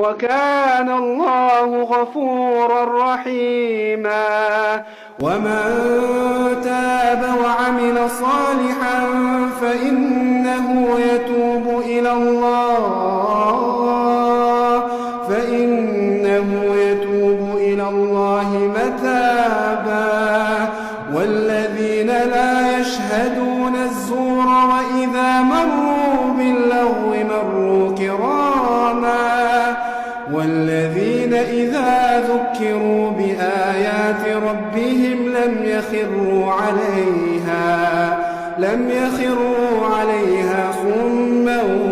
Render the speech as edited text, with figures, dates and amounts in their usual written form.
وكان الله غفورا رحيما. ومن تاب وعمل صالحا فإنه يتوب إلى الله متابا. والذين لا يشهدون الزور وإذا مروا باللغو مروا كراما. والذين إذا ذكروا بآيات ربهم لم يخروا عليها صما